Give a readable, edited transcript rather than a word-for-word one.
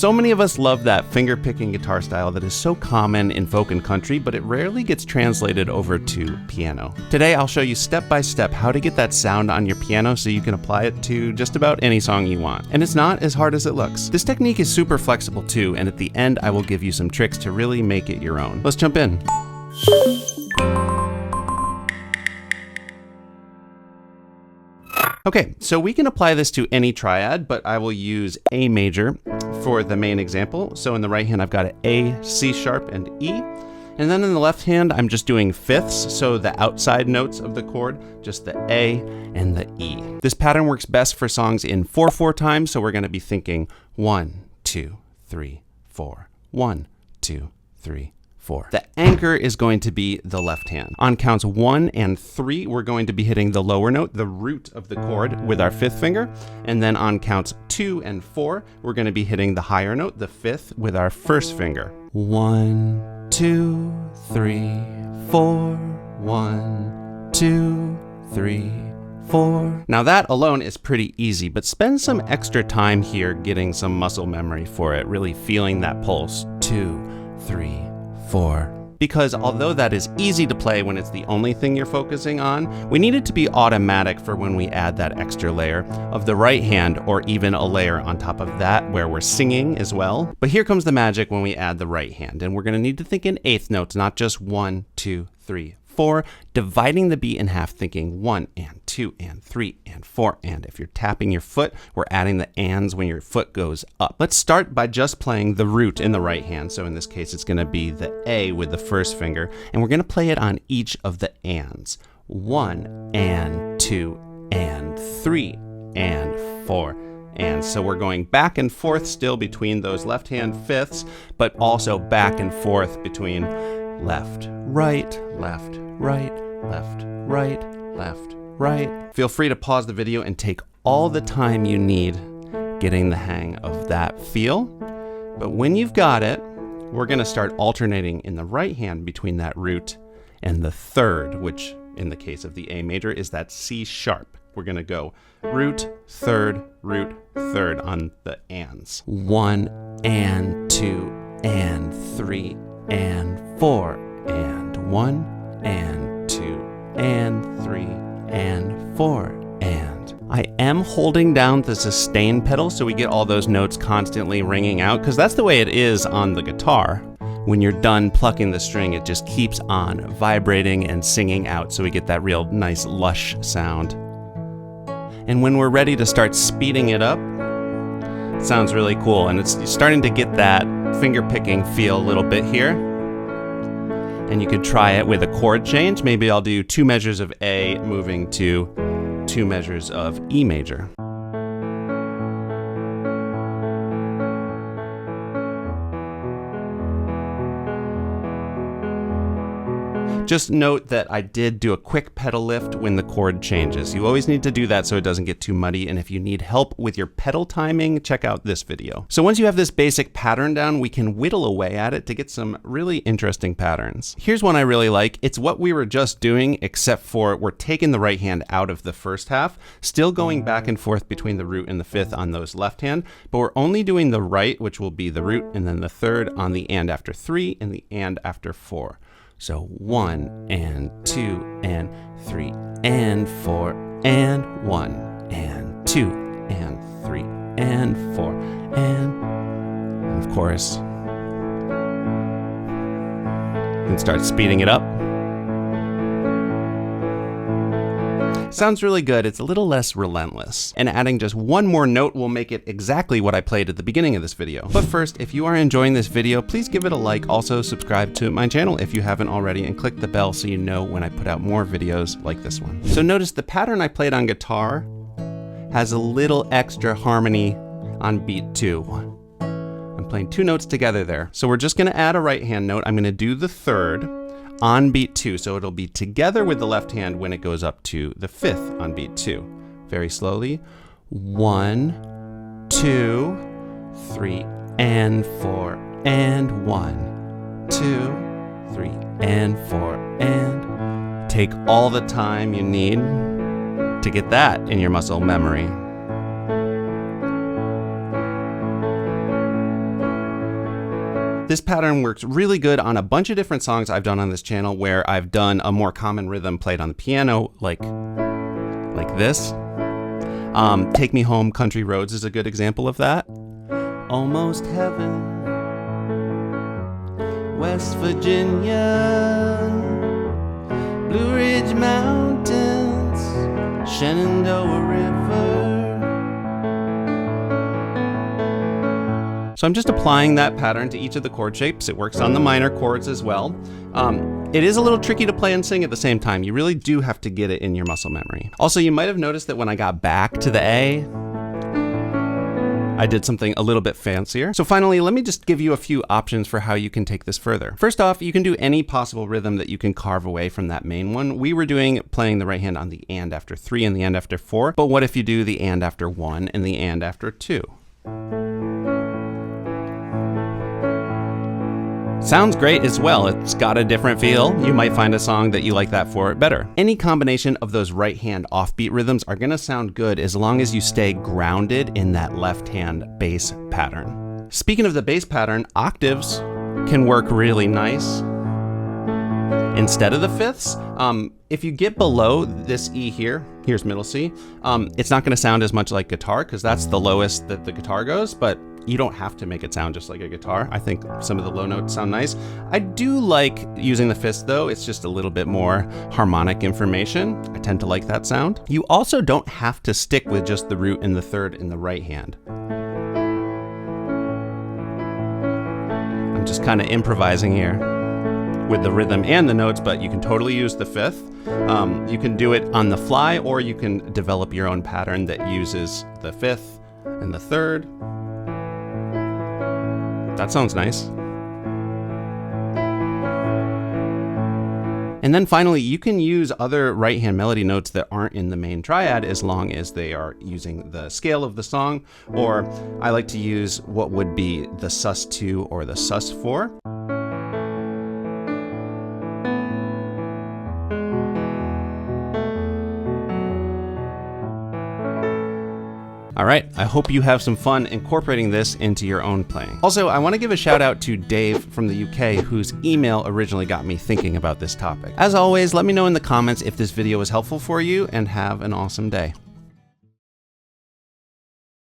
So many of us love that finger-picking guitar style that is so common in folk and country, but it rarely gets translated over to piano. Today, I'll show you step by step how to get that sound on your piano so you can apply it to just about any song you want. And it's not as hard as it looks. This technique is super flexible too, and at the end, I will give you some tricks to really make it your own. Let's jump in. Okay, so we can apply this to any triad, but I will use A major for the main example. So in the right hand, I've got an A, C sharp, and E. And then in the left hand, I'm just doing fifths, so the outside notes of the chord, just the A and the E. This pattern works best for songs in 4/4 time, so we're gonna be thinking 1, 2, 3, 4, 1, 2, 3, 4. The anchor is going to be the left hand. On counts 1 and 3, we're going to be hitting the lower note, the root of the chord, with our 5th finger. And then on counts 2 and 4, we're going to be hitting the higher note, the 5th, with our 1st finger. 1, 2, 3, 4. 1, 2, 3, 4. Now that alone is pretty easy, but spend some extra time here getting some muscle memory for it, really feeling that pulse. 2, 3, 4. Because although that is easy to play when it's the only thing you're focusing on, we need it to be automatic for when we add that extra layer of the right hand, or even a layer on top of that where we're singing as well. But here comes the magic when we add the right hand, and we're gonna need to think in 8th notes, not just 1, 2, 3, 4, dividing the beat in half, thinking 1 and 2 and 3 and 4, and if you're tapping your foot, we're adding the ands when your foot goes up. Let's start by just playing the root in the right hand. So in this case, it's gonna be the A with the 1st finger, and we're gonna play it on each of the ands. 1 and 2 and 3 and 4. And so we're going back and forth still between those left hand fifths, but also back and forth between left, right, left, right, left, right, left, right. Feel free to pause the video and take all the time you need getting the hang of that feel. But when you've got it, we're gonna start alternating in the right hand between that root and the 3rd, which in the case of the A major is that C sharp. We're gonna go root, 3rd, root, 3rd on the ands. 1 and 2 and 3 and 4 and 1 and 2 and 3 and 4 and. I am holding down the sustain pedal so we get all those notes constantly ringing out, because that's the way it is on the guitar. When you're done plucking the string, it just keeps on vibrating and singing out, so we get that real nice lush sound. And when we're ready to start speeding it up, it sounds really cool, and it's starting to get that finger picking feel a little bit here. And you could try it with a chord change. Maybe I'll do 2 measures of A moving to 2 measures of E major. Just note that I did do a quick pedal lift when the chord changes. You always need to do that so it doesn't get too muddy, and if you need help with your pedal timing, check out this video. So once you have this basic pattern down, we can whittle away at it to get some really interesting patterns. Here's one I really like. It's what we were just doing, except for we're taking the right hand out of the 1st half, still going back and forth between the root and the 5th on those left hand, but we're only doing the right, which will be the root, and then the 3rd on the and after 3 and the and after 4. So 1 and 2 and 3 and 4 and 1 and 2 and 3 and 4 and of course, you can start speeding it up. Sounds really good. It's a little less relentless. And adding just one more note will make it exactly what I played at the beginning of this video. But first, if you are enjoying this video, please give it a like. Also subscribe to my channel if you haven't already, and click the bell so you know when I put out more videos like this one. So notice the pattern I played on guitar has a little extra harmony on beat 2. I'm playing 2 notes together there. So we're just gonna add a right hand note. I'm gonna do the 3rd on beat 2, so it'll be together with the left hand when it goes up to the 5th on beat 2. Very slowly. 1, 2, 3, and 4, and 1, 2, 3, and 4, and. Take all the time you need to get that in your muscle memory. This pattern works really good on a bunch of different songs I've done on this channel where I've done a more common rhythm played on the piano, like this. Take Me Home, Country Roads is a good example of that. Almost Heaven, West Virginia, Blue Ridge Mountains, Shenandoah River. So I'm just applying that pattern to each of the chord shapes. It works on the minor chords as well. It is a little tricky to play and sing at the same time. You really do have to get it in your muscle memory. Also, you might have noticed that when I got back to the A, I did something a little bit fancier. So finally, let me just give you a few options for how you can take this further. First off, you can do any possible rhythm that you can carve away from that main one. We were playing the right hand on the and after 3 and the and after 4, but what if you do the and after 1 and the and after 2? Sounds great as well. It's got a different feel. You might find a song that you like that for better. Any combination of those right hand offbeat rhythms are gonna sound good as long as you stay grounded in that left hand bass pattern. Speaking of the bass pattern, octaves can work really nice instead of the fifths. If you get below this E here, here's middle C, it's not gonna sound as much like guitar because that's the lowest that the guitar goes, but you don't have to make it sound just like a guitar. I think some of the low notes sound nice. I do like using the fifths though. It's just a little bit more harmonic information. I tend to like that sound. You also don't have to stick with just the root and the third in the right hand. I'm just kind of improvising here with the rhythm and the notes, but you can totally use the fifth. You can do it on the fly, or you can develop your own pattern that uses the fifth and the third. That sounds nice. And then finally, you can use other right hand melody notes that aren't in the main triad as long as they are using the scale of the song, or I like to use what would be the sus2 or the sus4. All right, I hope you have some fun incorporating this into your own playing. Also, I want to give a shout out to Dave from the UK, whose email originally got me thinking about this topic. As always, let me know in the comments if this video was helpful for you, and have an awesome day.